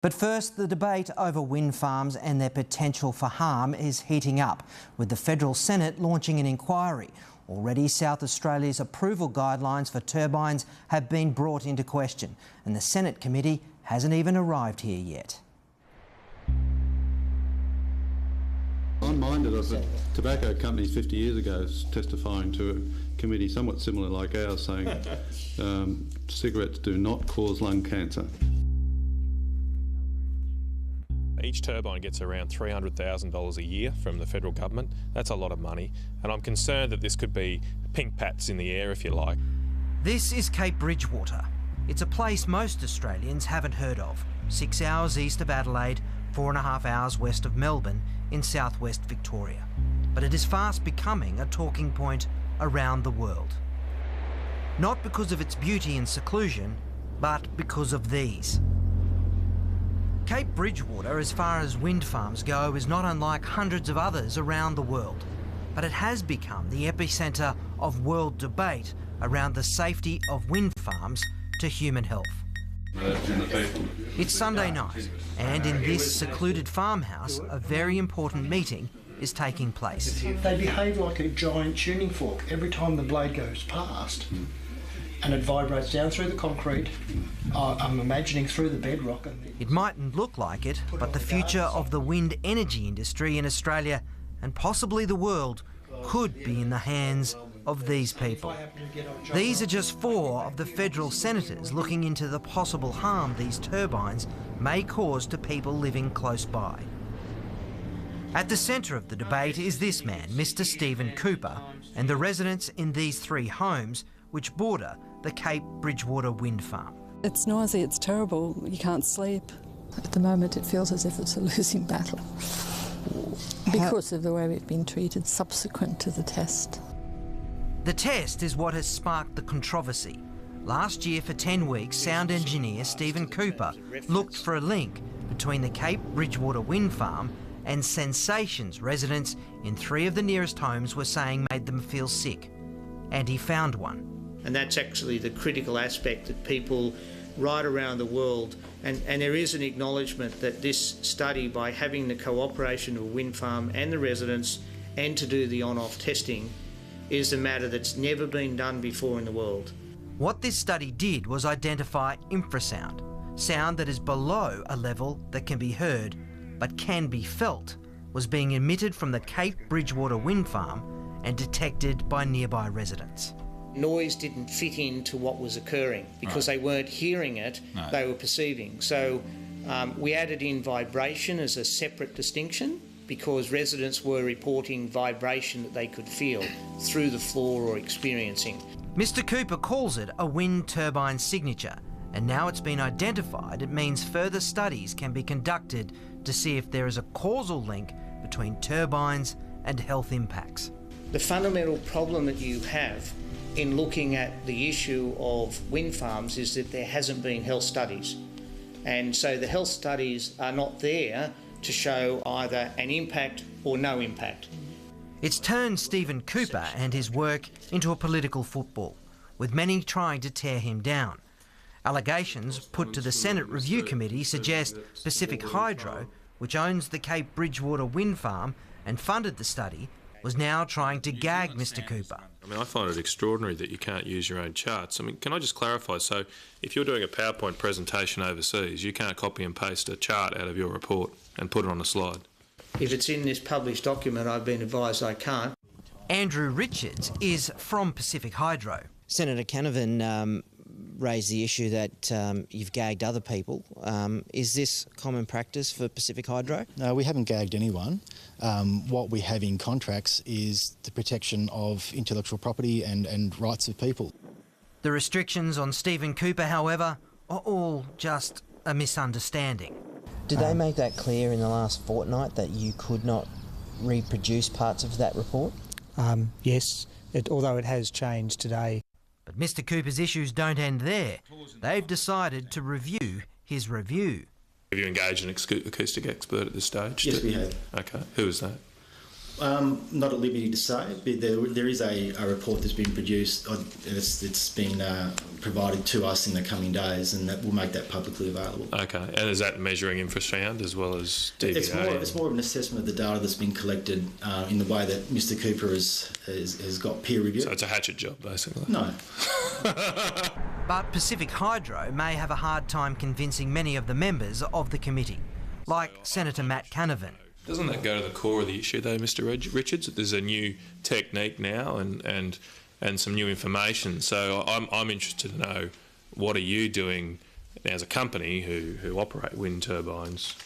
But first, the debate over wind farms and their potential for harm is heating up, with the Federal Senate launching an inquiry. Already, South Australia's approval guidelines for turbines have been brought into question, and the Senate committee hasn't even arrived here yet. I'm minded of the tobacco companies 50 years ago testifying to a committee somewhat similar like ours, saying cigarettes do not cause lung cancer. Each turbine gets around $300,000 a year from the federal government. That's a lot of money, and I'm concerned that this could be pink pats in the air, if you like. This is Cape Bridgewater. It's a place most Australians haven't heard of. 6 hours east of Adelaide, 4.5 hours west of Melbourne in southwest Victoria. But it is fast becoming a talking point around the world. Not because of its beauty and seclusion, but because of these. Cape Bridgewater, as far as wind farms go, is not unlike hundreds of others around the world, but it has become the epicentre of world debate around the safety of wind farms to human health. It's Sunday night, and in this secluded farmhouse, a very important meeting is taking place. They behave like a giant tuning fork. Every time the blade goes past, and it vibrates down through the concrete, I'm imagining through the bedrock. It mightn't look like it, but the future of the wind energy industry in Australia, and possibly the world, could be in the hands of these people. These are just 4 of the federal senators looking into the possible harm these turbines may cause to people living close by. At the centre of the debate is this man, Mr. Stephen Cooper, and the residents in these 3 homes which border the Cape Bridgewater wind farm. It's noisy, it's terrible, you can't sleep. At the moment it feels as if it's a losing battle because of the way we've been treated subsequent to the test. The test is what has sparked the controversy. Last year, for 10 weeks, sound engineer Stephen Cooper looked for a link between the Cape Bridgewater wind farm and sensations residents in 3 of the nearest homes were saying made them feel sick. And he found one. And that's actually the critical aspect that people right around the world, and there is an acknowledgement that this study, by having the cooperation of a wind farm and the residents and to do the on-off testing, is a matter that's never been done before in the world. What this study did was identify infrasound, sound that is below a level that can be heard but can be felt, was being emitted from the Cape Bridgewater wind farm and detected by nearby residents. Noise didn't fit into what was occurring because they weren't hearing it, they were perceiving. So we added in vibration as a separate distinction because residents were reporting vibration that they could feel through the floor or experiencing. Mr. Cooper calls it a wind turbine signature, and now it's been identified, it means further studies can be conducted to see if there is a causal link between turbines and health impacts. The fundamental problem that you have in looking at the issue of wind farms is that there hasn't been health studies. And so the health studies are not there to show either an impact or no impact. It's turned Stephen Cooper and his work into a political football, with many trying to tear him down. Allegations put to the Senate Review Committee suggest Pacific Hydro, which owns the Cape Bridgewater wind farm and funded the study, was now trying to gag Mr. Cooper. I find it extraordinary that you can't use your own charts. Can I just clarify? So if you're doing a PowerPoint presentation overseas, you can't copy and paste a chart out of your report and put it on a slide? If it's in this published document, I've been advised I can't. Andrew Richards is from Pacific Hydro. Senator Canavan raised the issue that you've gagged other people. Is this common practice for Pacific Hydro? No, we haven't gagged anyone. What we have in contracts is the protection of intellectual property and rights of people. The restrictions on Stephen Cooper, however, are all just a misunderstanding. Did they make that clear in the last fortnight that you could not reproduce parts of that report? Yes, although it has changed today. But Mr. Cooper's issues don't end there. They've decided to review his review. Have you engaged an acoustic expert at this stage? Yes, we have. Okay, who is that? Not at liberty to say, but there is a report that's been produced. It's been provided to us in the coming days, and that we'll make that publicly available. Okay, and is that measuring infrasound as well as DVA? It's more of an assessment of the data that's been collected in the way that Mr. Cooper has got peer review. So it's a hatchet job, basically. No. But Pacific Hydro may have a hard time convincing many of the members of the committee, like Senator Matt Canavan. Doesn't that go to the core of the issue, though, Mr. Richards? That there's a new technique now and some new information. So I'm interested to know, what are you doing as a company who operate wind turbines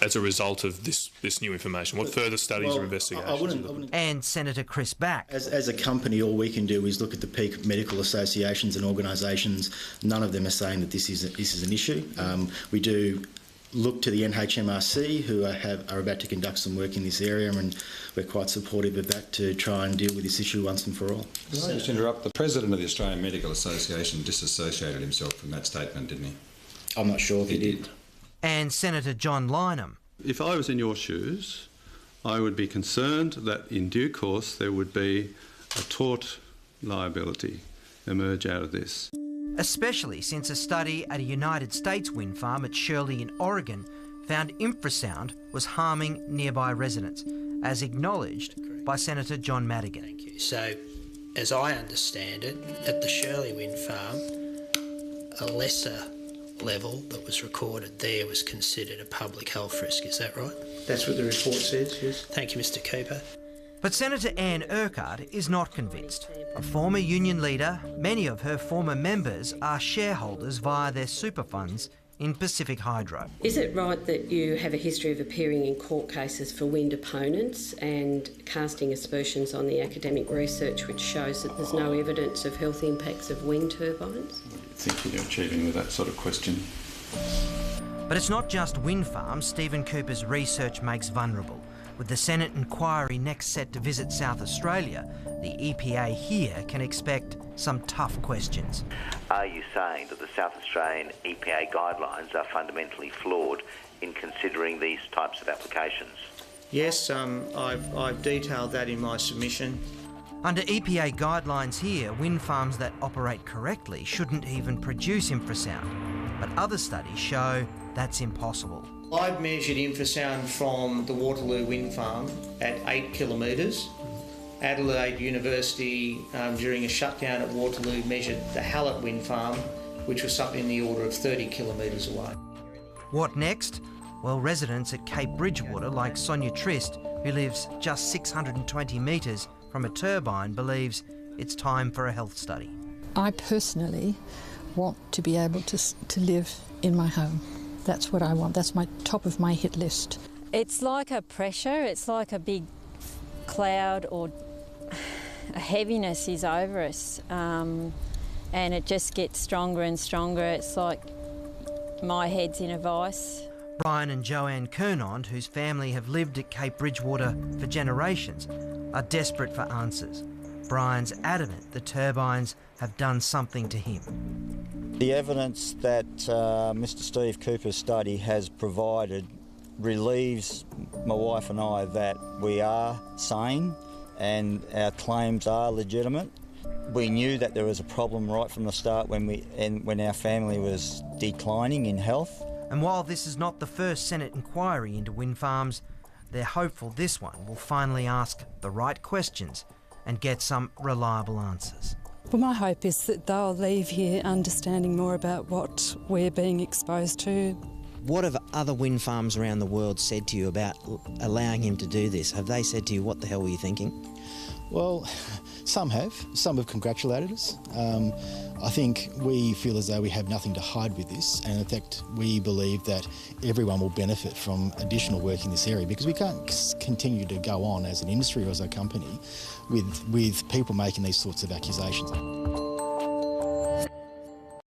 as a result of this new information? What further studies or investigations? And Senator Chris Back. As a company, all we can do is look at the peak medical associations and organisations. None of them are saying that this is an issue. We do look to the NHMRC, who are about to conduct some work in this area, and we're quite supportive of that to try and deal with this issue once and for all. Can I just interrupt? The President of the Australian Medical Association disassociated himself from that statement, didn't he? I'm not sure if he did. And Senator John Lynham. If I was in your shoes, I would be concerned that in due course there would be a tort liability emerge out of this. Especially since a study at a United States wind farm at Shirley in Oregon found infrasound was harming nearby residents, as acknowledged by Senator John Madigan. Thank you. So, as I understand it, at the Shirley wind farm, a lesser level that was recorded there was considered a public health risk. Is that right? That's what the report says, yes. Thank you, Mr. Cooper. But Senator Anne Urquhart is not convinced. A former union leader, many of her former members are shareholders via their super funds in Pacific Hydro. Is it right that you have a history of appearing in court cases for wind opponents and casting aspersions on the academic research which shows that there's no evidence of health impacts of wind turbines? What do you think you're achieving with that sort of question? But it's not just wind farms Stephen Cooper's research makes vulnerable. With the Senate inquiry next set to visit South Australia, the EPA here can expect some tough questions. Are you saying that the South Australian EPA guidelines are fundamentally flawed in considering these types of applications? Yes, I've detailed that in my submission. Under EPA guidelines here, wind farms that operate correctly shouldn't even produce infrasound. But other studies show that's impossible. I've measured infrasound from the Waterloo wind farm at 8 kilometres. Adelaide University, during a shutdown at Waterloo, measured the Hallett wind farm, which was something in the order of 30 kilometres away. What next? Well, residents at Cape Bridgewater, like Sonia Trist, who lives just 620 metres from a turbine, believes it's time for a health study. I personally want to be able to live in my home. That's what I want. That's my top of my hit list. It's like a pressure. It's like a big cloud or a heaviness is over us, and it just gets stronger and stronger. It's like my head's in a vice. Brian and Joanne Kernond, whose family have lived at Cape Bridgewater for generations, are desperate for answers. Brian's adamant the turbines have done something to him. The evidence that Mr. Steve Cooper's study has provided relieves my wife and I that we are sane and our claims are legitimate. We knew that there was a problem right from the start when our family was declining in health. And while this is not the first Senate inquiry into wind farms, they're hopeful this one will finally ask the right questions and get some reliable answers. Well, my hope is that they'll leave here understanding more about what we're being exposed to. What have other wind farms around the world said to you about allowing him to do this? Have they said to you, what the hell were you thinking? Well, some have. Some have congratulated us. I think we feel as though we have nothing to hide with this, and in fact we believe that everyone will benefit from additional work in this area, because we can't continue to go on as an industry or as a company with people making these sorts of accusations.